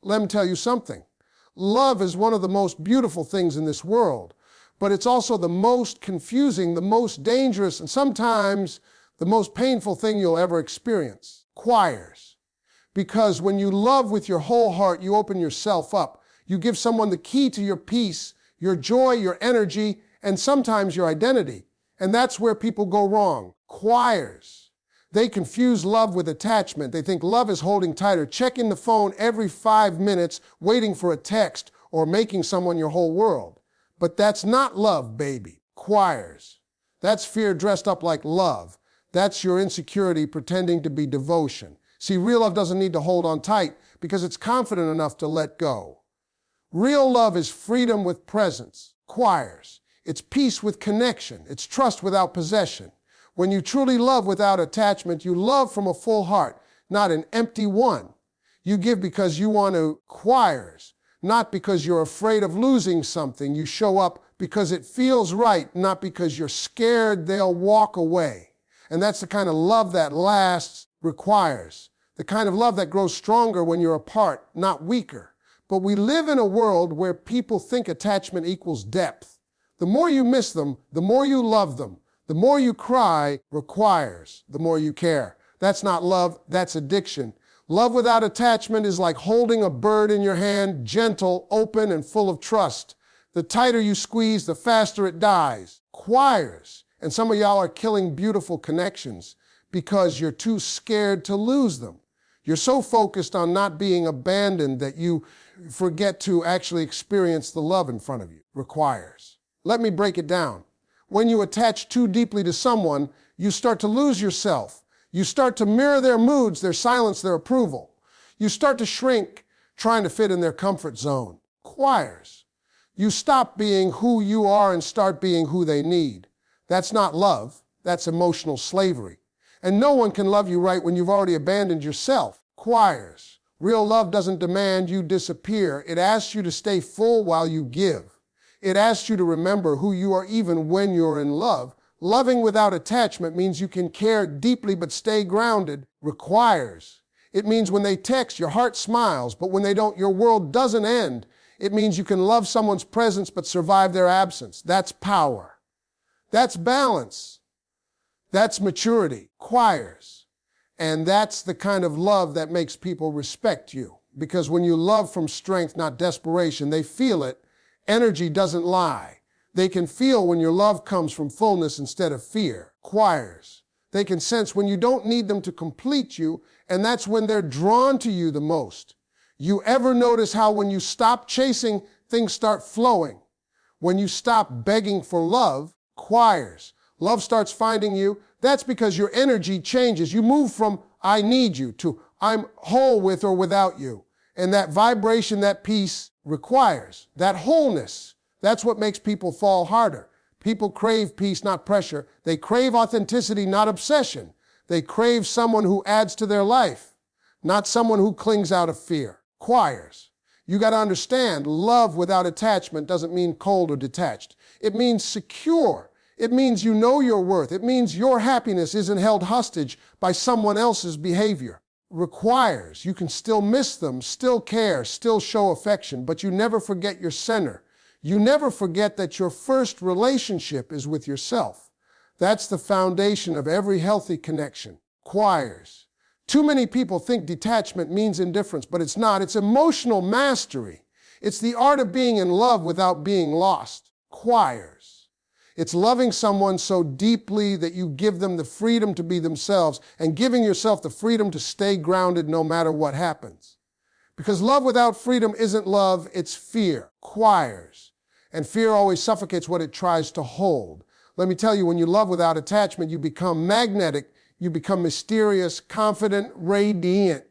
Let me tell you something. Love is one of the most beautiful things in this world, but it's also the most confusing, the most dangerous, and sometimes the most painful thing you'll ever experience. Choirs. Because when you love with your whole heart, you open yourself up. You give someone the key to your peace, your joy, your energy, and sometimes your identity. And that's where people go wrong. Choirs. They confuse love with attachment. They think love is holding tight or checking the phone every 5 minutes, waiting for a text, or making someone your whole world. But that's not love, baby. Choirs. That's fear dressed up like love. That's your insecurity pretending to be devotion. See, real love doesn't need to hold on tight because it's confident enough to let go. Real love is freedom with presence. Choirs. It's peace with connection. It's trust without possession. When you truly love without attachment, you love from a full heart, not an empty one. You give because you want to. Choirs. Not because you're afraid of losing something. You show up because it feels right, not because you're scared they'll walk away. And that's the kind of love that lasts. Requires. The kind of love that grows stronger when you're apart, not weaker. But we live in a world where people think attachment equals depth. The more you miss them, the more you love them. The more you cry. Requires. The more you care. That's not love, that's addiction. Love without attachment is like holding a bird in your hand, gentle, open, and full of trust. The tighter you squeeze, the faster it dies. Choirs. And some of y'all are killing beautiful connections because you're too scared to lose them. You're so focused on not being abandoned that you forget to actually experience the love in front of you. Requires. Let me break it down. When you attach too deeply to someone, you start to lose yourself. You start to mirror their moods, their silence, their approval. You start to shrink, trying to fit in their comfort zone. Choirs. You stop being who you are and start being who they need. That's not love. That's emotional slavery. And no one can love you right when you've already abandoned yourself. Choirs. Real love doesn't demand you disappear. It asks you to stay full while you give. It asks you to remember who you are even when you're in love. Loving without attachment means you can care deeply but stay grounded. Requires. It means when they text, your heart smiles, but when they don't, your world doesn't end. It means you can love someone's presence but survive their absence. That's power. That's balance. That's maturity. Choirs. And that's the kind of love that makes people respect you. Because when you love from strength, not desperation, they feel it. Energy doesn't lie. They can feel when your love comes from fullness instead of fear. Choirs. They can sense when you don't need them to complete you, and that's when they're drawn to you the most. You ever notice how when you stop chasing, things start flowing? When you stop begging for love, choirs. Love starts finding you. That's because your energy changes. You move from I need you to I'm whole with or without you. And that vibration, that peace requires, that wholeness. That's what makes people fall harder. People crave peace, not pressure. They crave authenticity, not obsession. They crave someone who adds to their life, not someone who clings out of fear. Choirs. You got to understand, love without attachment doesn't mean cold or detached. It means secure. It means you know your worth. It means your happiness isn't held hostage by someone else's behavior. Requires. You can still miss them, still care, still show affection, but you never forget your center. You never forget that your first relationship is with yourself. That's the foundation of every healthy connection. Choirs. Too many people think detachment means indifference, but it's not. It's emotional mastery. It's the art of being in love without being lost. Choirs. It's loving someone so deeply that you give them the freedom to be themselves and giving yourself the freedom to stay grounded no matter what happens. Because love without freedom isn't love, it's fear. Choirs. And fear always suffocates what it tries to hold. Let me tell you, when you love without attachment, you become magnetic, you become mysterious, confident, radiant.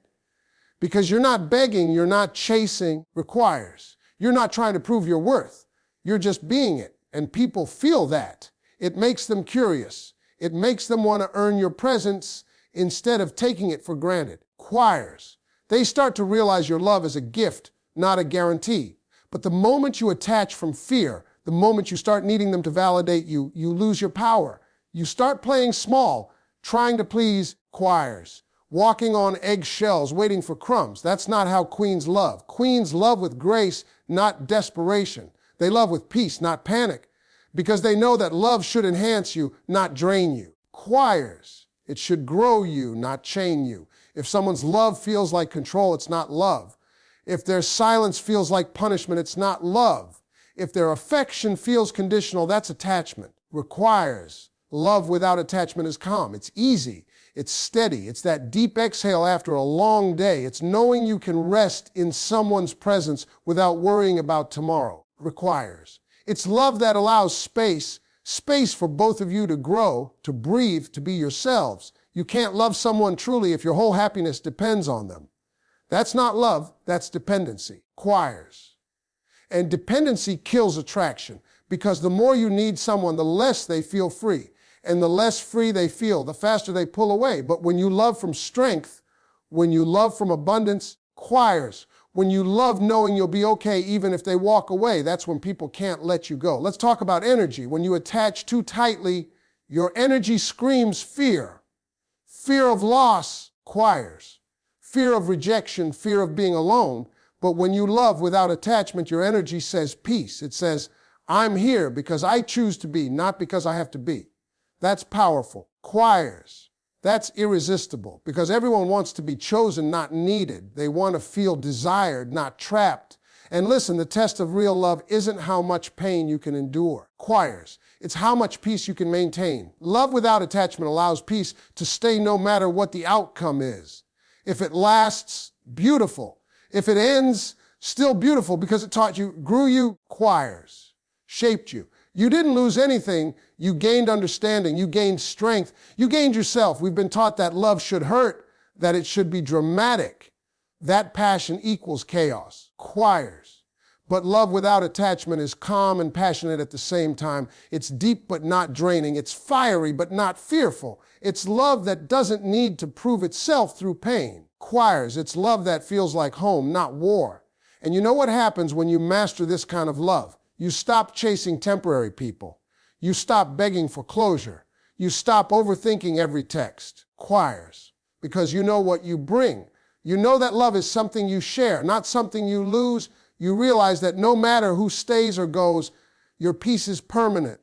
Because you're not begging, you're not chasing. Requires. You're not trying to prove your worth. You're just being it. And people feel that. It makes them curious. It makes them want to earn your presence instead of taking it for granted. Choirs. They start to realize your love is a gift, not a guarantee. But the moment you attach from fear, the moment you start needing them to validate you, you lose your power. You start playing small, trying to please. Choirs. walking on eggshells, waiting for crumbs. That's not how queens love. Queens love with grace, not desperation. They love with peace, not panic, because they know that love should enhance you, not drain you. Choirs, it should grow you, not chain you. If someone's love feels like control, it's not love. If their silence feels like punishment, it's not love. If their affection feels conditional, that's attachment. Requires. Love without attachment is calm. It's easy. It's steady. It's that deep exhale after a long day. It's knowing you can rest in someone's presence without worrying about tomorrow. Requires. It's love that allows space for both of you to grow, to breathe, to be yourselves. You can't love someone truly if your whole happiness depends on them. That's not love, that's dependency. Requires. And dependency kills attraction, because the more you need someone, the less they feel free. And the less free they feel, the faster they pull away. But when you love from strength, when you love from abundance, requires. When you love knowing you'll be okay even if they walk away, that's when people can't let you go. Let's talk about energy. When you attach too tightly, your energy screams fear. Fear of loss, requires. Fear of rejection, fear of being alone. But when you love without attachment, your energy says peace. It says, I'm here because I choose to be, not because I have to be. That's powerful. Requires. That's irresistible, because everyone wants to be chosen, not needed. They want to feel desired, not trapped. And listen, the test of real love isn't how much pain you can endure. Requires. It's how much peace you can maintain. Love without attachment allows peace to stay no matter what the outcome is. If it lasts, beautiful. If it ends, still beautiful, because it taught you, grew you, requires, shaped you. You didn't lose anything. You gained understanding. You gained strength. You gained yourself. We've been taught that love should hurt, that it should be dramatic. That passion equals chaos. Requires. But love without attachment is calm and passionate at the same time. It's deep but not draining. It's fiery but not fearful. It's love that doesn't need to prove itself through pain. Requires. It's love that feels like home, not war. And you know what happens when you master this kind of love? You stop chasing temporary people. You stop begging for closure. You stop overthinking every text. Requires. Because you know what you bring. You know that love is something you share, not something you lose. You realize that no matter who stays or goes, your peace is permanent.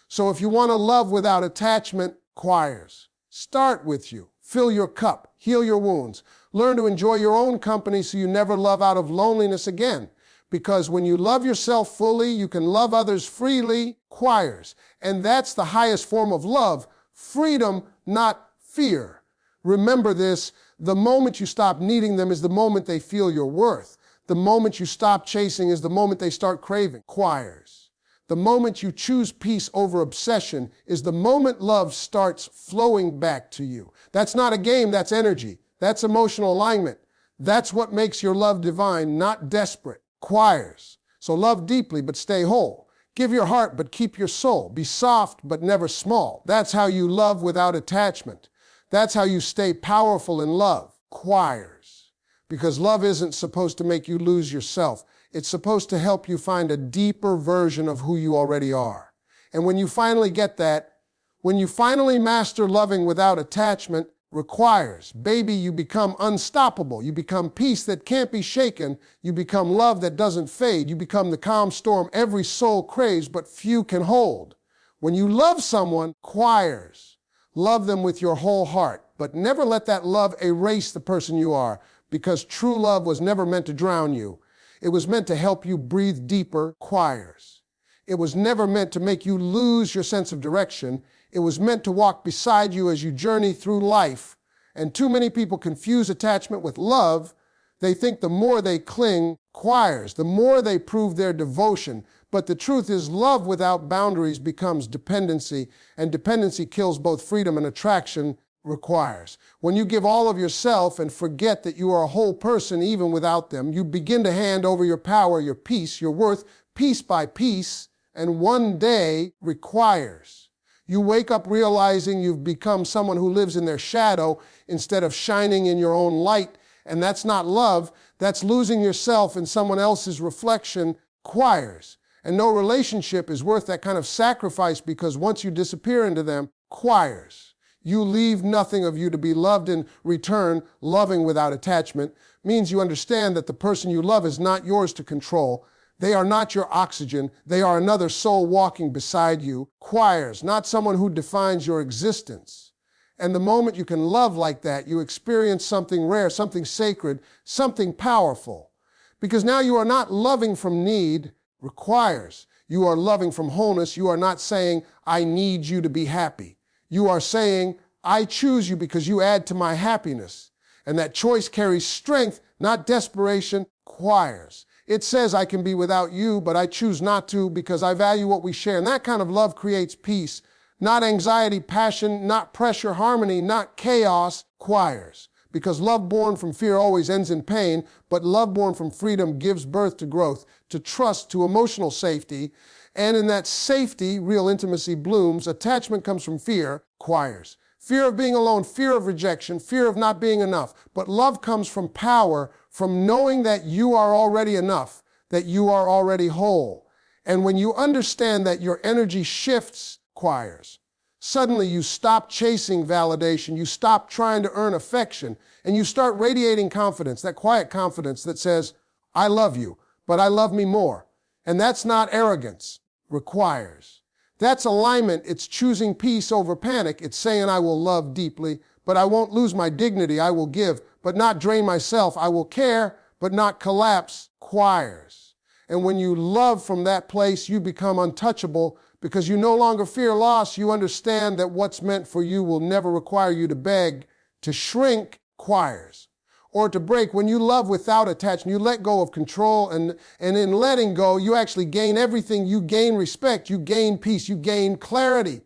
So if you want to love without attachment, requires. Start with you. Fill your cup. Heal your wounds. Learn to enjoy your own company so you never love out of loneliness again. Because when you love yourself fully, you can love others freely, requires. And that's the highest form of love, freedom, not fear. Remember this, the moment you stop needing them is the moment they feel your worth. The moment you stop chasing is the moment they start craving, requires. The moment you choose peace over obsession is the moment love starts flowing back to you. That's not a game, that's energy. That's emotional alignment. That's what makes your love divine, not desperate. Requires. So love deeply, but stay whole. Give your heart, but keep your soul. Be soft, but never small. That's how you love without attachment. That's how you stay powerful in love. Requires. Because love isn't supposed to make you lose yourself. It's supposed to help you find a deeper version of who you already are. And when you finally get that, when you finally master loving without attachment, requires, baby, you become unstoppable. You become peace that can't be shaken. You become love that doesn't fade. You become the calm storm every soul craves, but few can hold. When you love someone, requires, love them with your whole heart, but never let that love erase the person you are, because true love was never meant to drown you. It was meant to help you breathe deeper, requires. It was never meant to make you lose your sense of direction. It was meant to walk beside you as you journey through life. And too many people confuse attachment with love. They think the more they cling, requires, the more they prove their devotion. But the truth is, love without boundaries becomes dependency, and dependency kills both freedom and attraction, requires. When you give all of yourself and forget that you are a whole person even without them, you begin to hand over your power, your peace, your worth, piece by piece, and one day requires. You wake up realizing you've become someone who lives in their shadow instead of shining in your own light, and that's not love. That's losing yourself in someone else's reflection, requires. And no relationship is worth that kind of sacrifice, because once you disappear into them, requires. You leave nothing of you to be loved in return. Loving without attachment means you understand that the person you love is not yours to control. They are not your oxygen. They are another soul walking beside you. Choirs, not someone who defines your existence. And the moment you can love like that, you experience something rare, something sacred, something powerful. Because now you are not loving from need, requires. You are loving from wholeness. You are not saying, I need you to be happy. You are saying, I choose you because you add to my happiness. And that choice carries strength, not desperation. Choirs. It says I can be without you, but I choose not to because I value what we share. And that kind of love creates peace, not anxiety, passion, not pressure, harmony, not chaos. Choirs. Because love born from fear always ends in pain, but love born from freedom gives birth to growth, to trust, to emotional safety. And in that safety, real intimacy blooms. Attachment comes from fear. Choirs. Fear of being alone, fear of rejection, fear of not being enough. But love comes from power, from knowing that you are already enough, that you are already whole. And when you understand that your energy shifts, choirs, suddenly you stop chasing validation, you stop trying to earn affection, and you start radiating confidence, that quiet confidence that says, I love you, but I love me more. And that's not arrogance, requires. That's alignment. It's choosing peace over panic. It's saying I will love deeply, but I won't lose my dignity. I will give, but not drain myself. I will care, but not collapse. Choirs. And when you love from that place, you become untouchable because you no longer fear loss. You understand that what's meant for you will never require you to beg, to shrink. Choirs. Or to break. When you love without attachment, you let go of control, and in letting go, you actually gain everything. You gain respect, you gain peace, you gain clarity.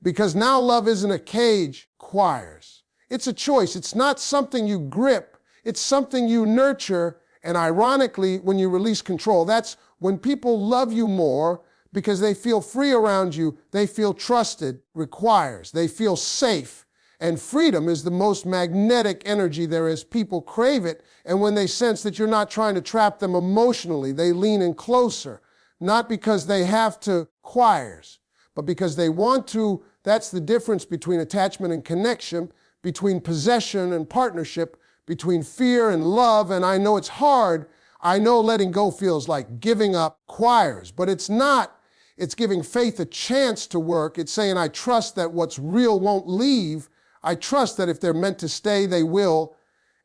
Because now love isn't a cage. Choirs. It's a choice. It's not something you grip. It's something you nurture. And ironically, when you release control, that's when people love you more because they feel free around you. They feel trusted. Requires. They feel safe. And freedom is the most magnetic energy there is. People crave it, and when they sense that you're not trying to trap them emotionally, they lean in closer, not because they have to, choirs, but because they want to. That's the difference between attachment and connection, between possession and partnership, between fear and love. And I know it's hard. I know letting go feels like giving up, choirs, but it's not. It's giving faith a chance to work. It's saying, I trust that what's real won't leave. I trust that if they're meant to stay, they will.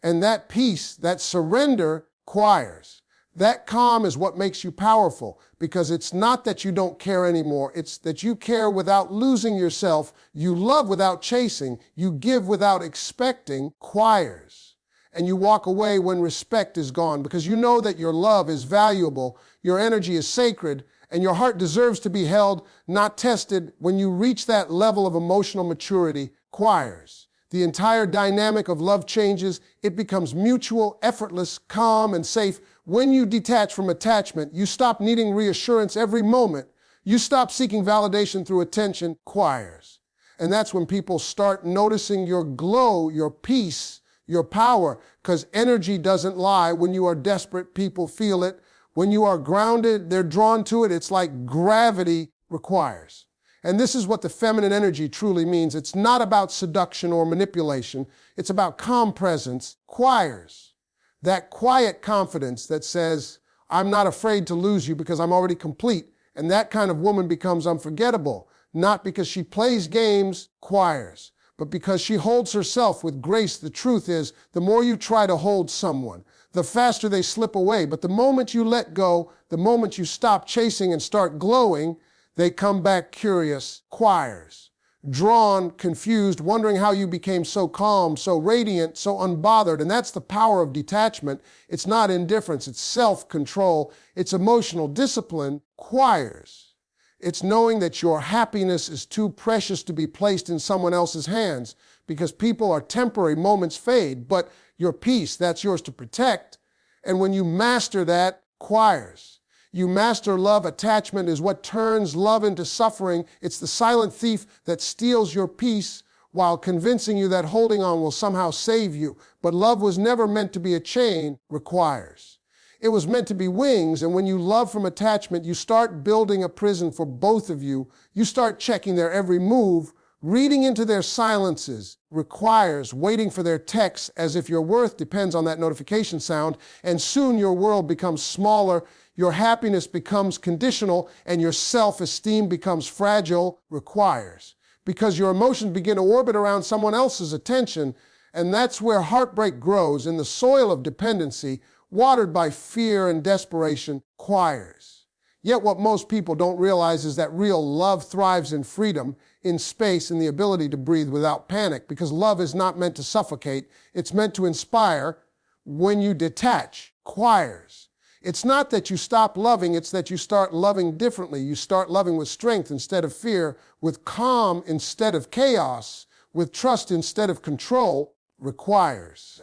And that peace, that surrender, choirs. That calm is what makes you powerful, because it's not that you don't care anymore. It's that you care without losing yourself. You love without chasing. You give without expecting. Choirs. And you walk away when respect is gone, because you know that your love is valuable, your energy is sacred, and your heart deserves to be held, not tested. When you reach that level of emotional maturity, choirs. The entire dynamic of love changes. It becomes mutual, effortless, calm, and safe. When you detach from attachment, you stop needing reassurance every moment. You stop seeking validation through attention. Choirs. And that's when people start noticing your glow, your peace, your power, because energy doesn't lie. When you are desperate, people feel it. When you are grounded, they're drawn to it. It's like gravity. Requires. And this is what the feminine energy truly means. It's not about seduction or manipulation. It's about calm presence. Choirs. That quiet confidence that says, I'm not afraid to lose you because I'm already complete. And that kind of woman becomes unforgettable, not because she plays games, choirs, but because she holds herself with grace. The truth is, the more you try to hold someone, the faster they slip away. But the moment you let go, the moment you stop chasing and start glowing, they come back curious. Choirs. Drawn, confused, wondering how you became so calm, so radiant, so unbothered. And that's the power of detachment. It's not indifference. It's self-control. It's emotional discipline. Choirs. It's knowing that your happiness is too precious to be placed in someone else's hands, because people are temporary, moments fade, but your peace, that's yours to protect. And when you master that, choirs. You master love. Attachment is what turns love into suffering. It's the silent thief that steals your peace while convincing you that holding on will somehow save you. But love was never meant to be a chain. Requires. It was meant to be wings, and when you love from attachment, you start building a prison for both of you. You start checking their every move, Reading into their silences requires waiting for their texts as if your worth depends on that notification sound, and soon your world becomes smaller, your happiness becomes conditional, and your self-esteem becomes fragile. Requires. Because your emotions begin to orbit around someone else's attention, and that's where heartbreak grows, in the soil of dependency, watered by fear and desperation. Requires. Yet what most people don't realize is that real love thrives in freedom, in space, and the ability to breathe without panic, because love is not meant to suffocate, it's meant to inspire. When you detach, requires. It's not that you stop loving, it's that you start loving differently. You start loving with strength instead of fear, with calm instead of chaos, with trust instead of control. Requires.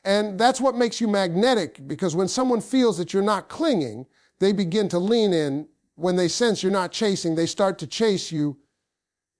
And that's what makes you magnetic, because when someone feels that you're not clinging, they begin to lean in. When they sense you're not chasing, they start to chase you.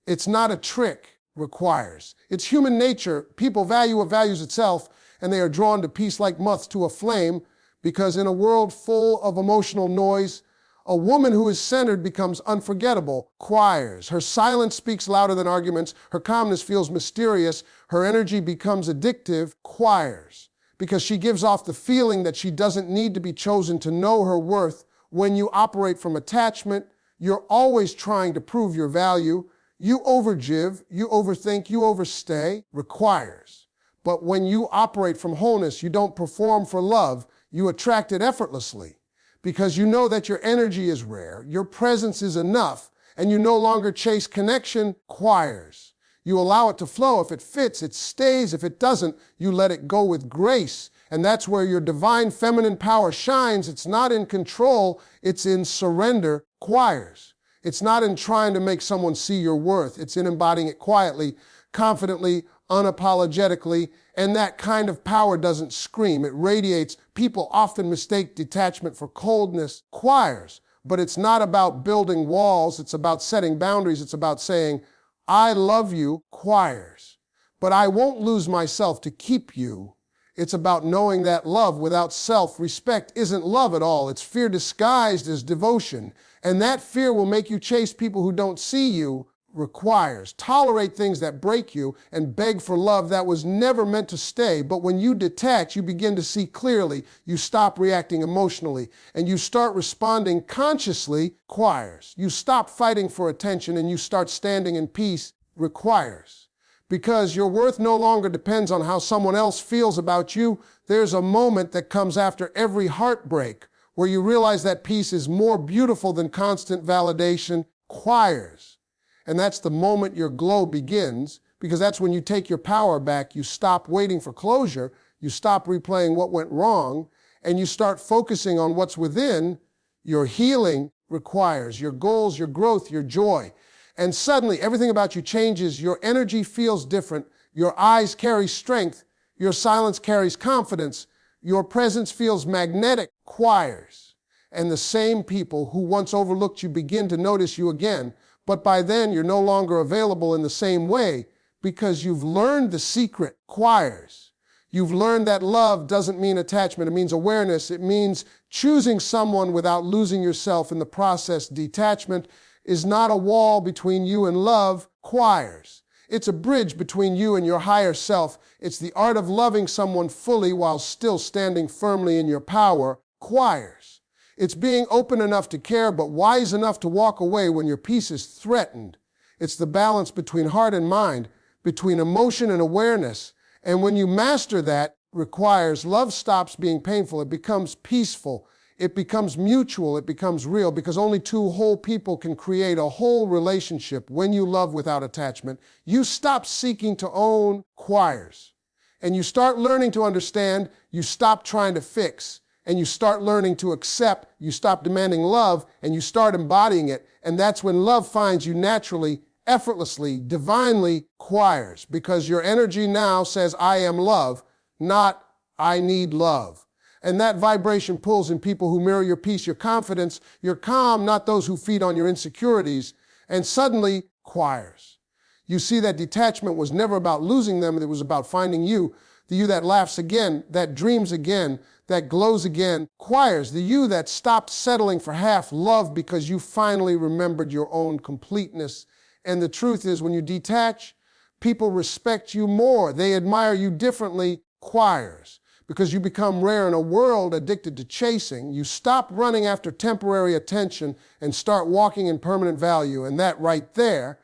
It's not a trick. Requires. It's human nature. People value what values itself, and they are drawn to peace like moths to a flame, because in a world full of emotional noise, a woman who is centered becomes unforgettable. Requires. Her silence speaks louder than arguments. Her calmness feels mysterious. Her energy becomes addictive. Requires. Because she gives off the feeling that she doesn't need to be chosen to know her worth. When you operate from attachment, you're always trying to prove your value. You overgive, you overthink, you overstay. Requires. But when you operate from wholeness, you don't perform for love. You attract it effortlessly, because you know that your energy is rare, your presence is enough, and you no longer chase connection. Requires. You allow it to flow. If it fits, it stays. If it doesn't, you let it go with grace. And that's where your divine feminine power shines. It's not in control, it's in surrender. Requires. It's not in trying to make someone see your worth. It's in embodying it quietly, confidently, unapologetically, and that kind of power doesn't scream. It radiates. People often mistake detachment for coldness. Requires. But it's not about building walls. It's about setting boundaries. It's about saying, I love you. Requires. But I won't lose myself to keep you. It's about knowing that love without self-respect isn't love at all. It's fear disguised as devotion. And that fear will make you chase people who don't see you. Requires. Tolerate things that break you and beg for love that was never meant to stay. But when you detach, you begin to see clearly. You stop reacting emotionally and you start responding consciously. Requires. You stop fighting for attention and you start standing in peace. Requires. Because your worth no longer depends on how someone else feels about you. There's a moment that comes after every heartbreak where you realize that peace is more beautiful than constant validation. Requires. And that's the moment your glow begins, because that's when you take your power back. You stop waiting for closure. You stop replaying what went wrong, and you start focusing on what's within. Your healing. Requires. Your goals, your growth, your joy. And suddenly everything about you changes. Your energy feels different. Your eyes carry strength. Your silence carries confidence. Your presence feels magnetic. Requires. And the same people who once overlooked you begin to notice you again. But by then, you're no longer available in the same way, because you've learned the secret. Requires. You've learned that love doesn't mean attachment. It means awareness. It means choosing someone without losing yourself in the process. Detachment is not a wall between you and love. Requires. It's a bridge between you and your higher self. It's the art of loving someone fully while still standing firmly in your power. Requires. It's being open enough to care, but wise enough to walk away when your peace is threatened. It's the balance between heart and mind, between emotion and awareness. And when you master that, requires, love stops being painful. It becomes peaceful. It becomes mutual. It becomes real, because only two whole people can create a whole relationship. When you love without attachment, you stop seeking to own. Requires. And you start learning to understand. You stop trying to fix. And you start learning to accept. You stop demanding love, and you start embodying it. And that's when love finds you naturally, effortlessly, divinely. Requires. Because your energy now says, I am love, not I need love. And that vibration pulls in people who mirror your peace, your confidence, your calm, not those who feed on your insecurities. And suddenly, requires. You see that detachment was never about losing them. It was about finding you, the you that laughs again, that dreams again, that glows again. Requires. The you that stopped settling for half love because you finally remembered your own completeness. And the truth is, when you detach, people respect you more. They admire you differently. Choirs. Because you become rare in a world addicted to chasing. You stop running after temporary attention and start walking in permanent value. And that right there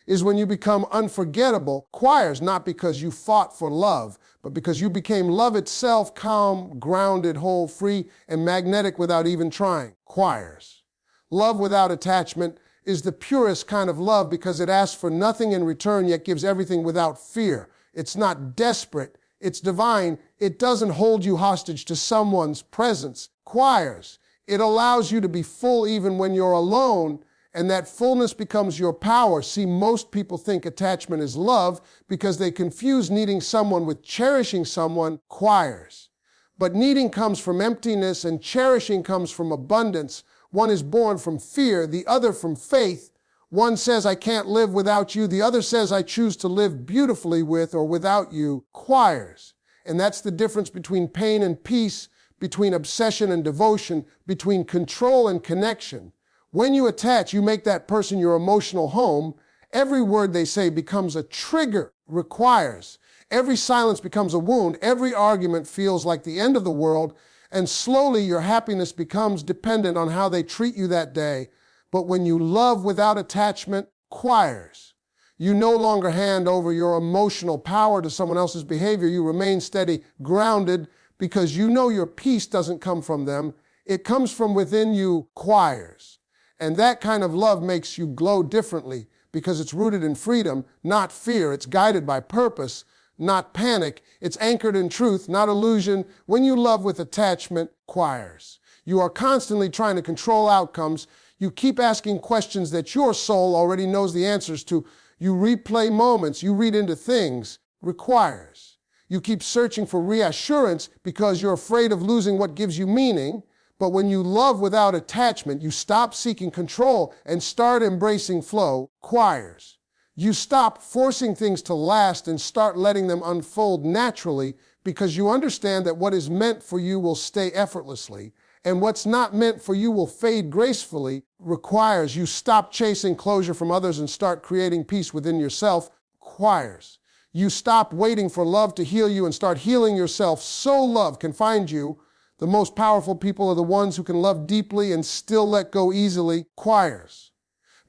is when you become unforgettable. Choirs, not because you fought for love, but because you became love itself, calm, grounded, whole, free, and magnetic without even trying. Choirs. Love without attachment is the purest kind of love because it asks for nothing in return, yet gives everything without fear. It's not desperate. It's divine. It doesn't hold you hostage to someone's presence. Choirs. It allows you to be full even when you're alone, and that fullness becomes your power. See, most people think attachment is love because they confuse needing someone with cherishing someone. Choirs. But needing comes from emptiness and cherishing comes from abundance. One is born from fear, the other from faith. One says, I can't live without you. The other says, I choose to live beautifully with or without you. Choirs. And that's the difference between pain and peace, between obsession and devotion, between control and connection. When you attach, you make that person your emotional home. Every word they say becomes a trigger. Requires. Every silence becomes a wound. Every argument feels like the end of the world. And slowly your happiness becomes dependent on how they treat you that day. But when you love without attachment, choirs. You no longer hand over your emotional power to someone else's behavior. You remain steady, grounded, because you know your peace doesn't come from them. It comes from within you. Choirs. And that kind of love makes you glow differently because it's rooted in freedom, not fear. It's guided by purpose, not panic. It's anchored in truth, not illusion. When you love with attachment, choirs. You are constantly trying to control outcomes. You keep asking questions that your soul already knows the answers to. You replay moments. You read into things. Requires. You keep searching for reassurance because you're afraid of losing what gives you meaning. But when you love without attachment, you stop seeking control and start embracing flow. Choirs. You stop forcing things to last and start letting them unfold naturally because you understand that what is meant for you will stay effortlessly. And what's not meant for you will fade gracefully. Requires you stop chasing closure from others and start creating peace within yourself. Choirs. You stop waiting for love to heal you and start healing yourself so love can find you. The most powerful people are the ones who can love deeply and still let go easily. Choirs.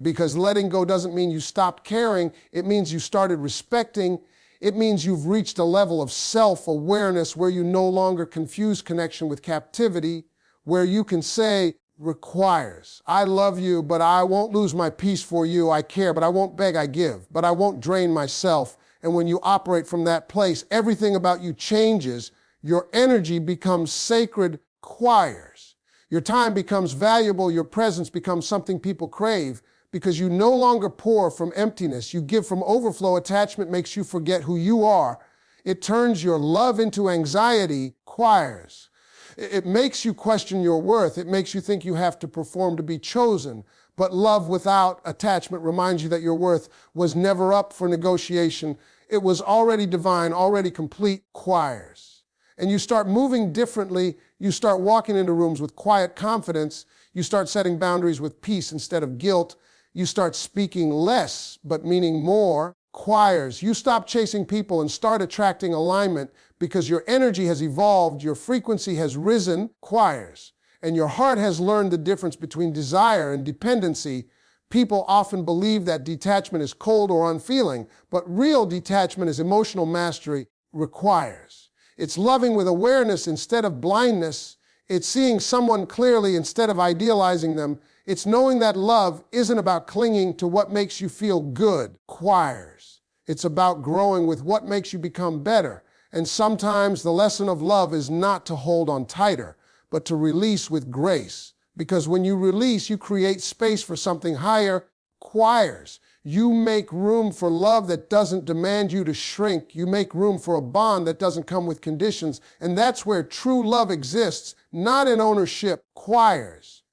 Because letting go doesn't mean you stopped caring. It means you started respecting. It means you've reached a level of self-awareness where you no longer confuse connection with captivity, where you can say, requires. I love you, but I won't lose my peace for you. I care, but I won't beg, I give. But I won't drain myself. And when you operate from that place, everything about you changes. Your energy becomes sacred. Choirs. Your time becomes valuable. Your presence becomes something people crave because you no longer pour from emptiness. You give from overflow. Attachment makes you forget who you are. It turns your love into anxiety. Choirs. It makes you question your worth. It makes you think you have to perform to be chosen. But love without attachment reminds you that your worth was never up for negotiation. It was already divine, already complete. Choirs. And you start moving differently. You start walking into rooms with quiet confidence. You start setting boundaries with peace instead of guilt. You start speaking less, but meaning more. Choirs. You stop chasing people and start attracting alignment because your energy has evolved, your frequency has risen. Choirs. And your heart has learned the difference between desire and dependency. People often believe that detachment is cold or unfeeling, but real detachment is emotional mastery. Requires. It's loving with awareness instead of blindness. It's seeing someone clearly instead of idealizing them. It's knowing that love isn't about clinging to what makes you feel good. Choirs. It's about growing with what makes you become better. And sometimes the lesson of love is not to hold on tighter, but to release with grace. Because when you release, you create space for something higher. Choirs. You make room for love that doesn't demand you to shrink. You make room for a bond that doesn't come with conditions. And that's where true love exists, not in ownership. Choirs.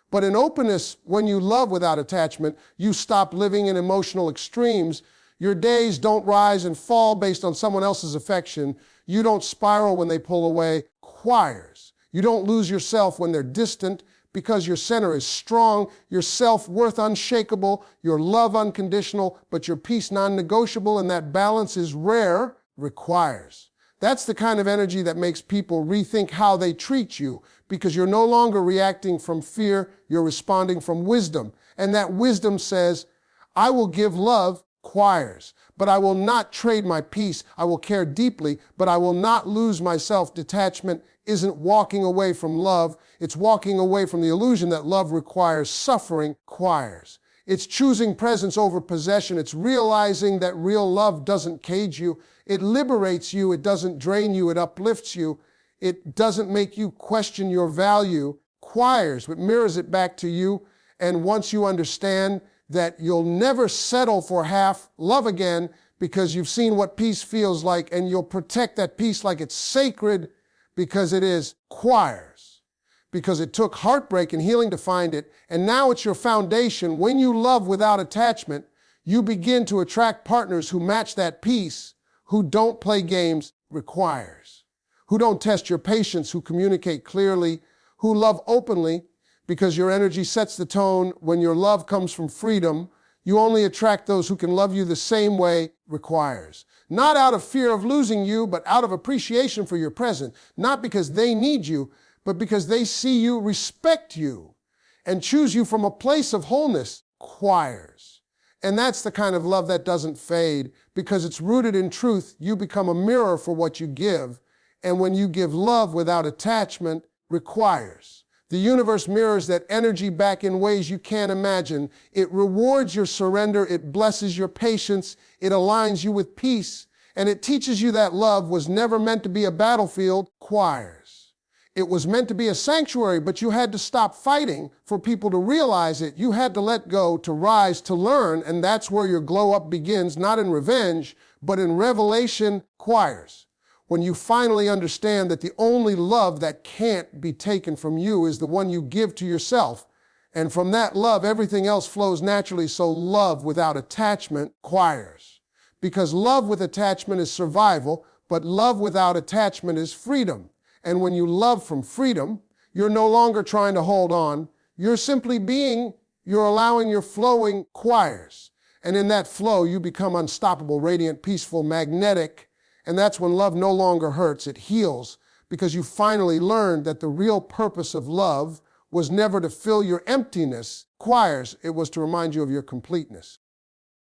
But in openness, when you love without attachment, you stop living in emotional extremes. Your days don't rise and fall based on someone else's affection. You don't spiral when they pull away. Choirs. You don't lose yourself when they're distant because your center is strong, your self-worth unshakable, your love unconditional, but your peace non-negotiable, and that balance is rare, requires. That's the kind of energy that makes people rethink how they treat you, because you're no longer reacting from fear, you're responding from wisdom. And that wisdom says, I will give love, requires, but I will not trade my peace. I will care deeply, but I will not lose myself. Detachment isn't walking away from love. It's walking away from the illusion that love requires suffering, requires. It's choosing presence over possession. It's realizing that real love doesn't cage you. It liberates you. It doesn't drain you. It uplifts you. It doesn't make you question your value. Requires, it mirrors it back to you. And once you understand that you'll never settle for half love again because you've seen what peace feels like, and you'll protect that peace like it's sacred because it is, requires. Because it took heartbreak and healing to find it, and now it's your foundation. When you love without attachment, you begin to attract partners who match that peace, who don't play games, requires. Who don't test your patience, who communicate clearly, who love openly, because your energy sets the tone. When your love comes from freedom, you only attract those who can love you the same way, requires. Not out of fear of losing you, but out of appreciation for your present. Not because they need you, but because they see you, respect you, and choose you from a place of wholeness, requires. And that's the kind of love that doesn't fade, because it's rooted in truth. You become a mirror for what you give. And when you give love without attachment, requires. The universe mirrors that energy back in ways you can't imagine. It rewards your surrender. It blesses your patience. It aligns you with peace. And it teaches you that love was never meant to be a battlefield, requires. It was meant to be a sanctuary, but you had to stop fighting for people to realize it. You had to let go, to rise, to learn, and that's where your glow up begins, not in revenge, but in revelation, requires. When you finally understand that the only love that can't be taken from you is the one you give to yourself. And from that love, everything else flows naturally. So love without attachment requires. Because love with attachment is survival, but love without attachment is freedom. And when you love from freedom, you're no longer trying to hold on. You're simply being, you're allowing your flowing requires. And in that flow, you become unstoppable, radiant, peaceful, magnetic. And that's when love no longer hurts, it heals, because you finally learned that the real purpose of love was never to fill your emptiness, requires, it was to remind you of your completeness.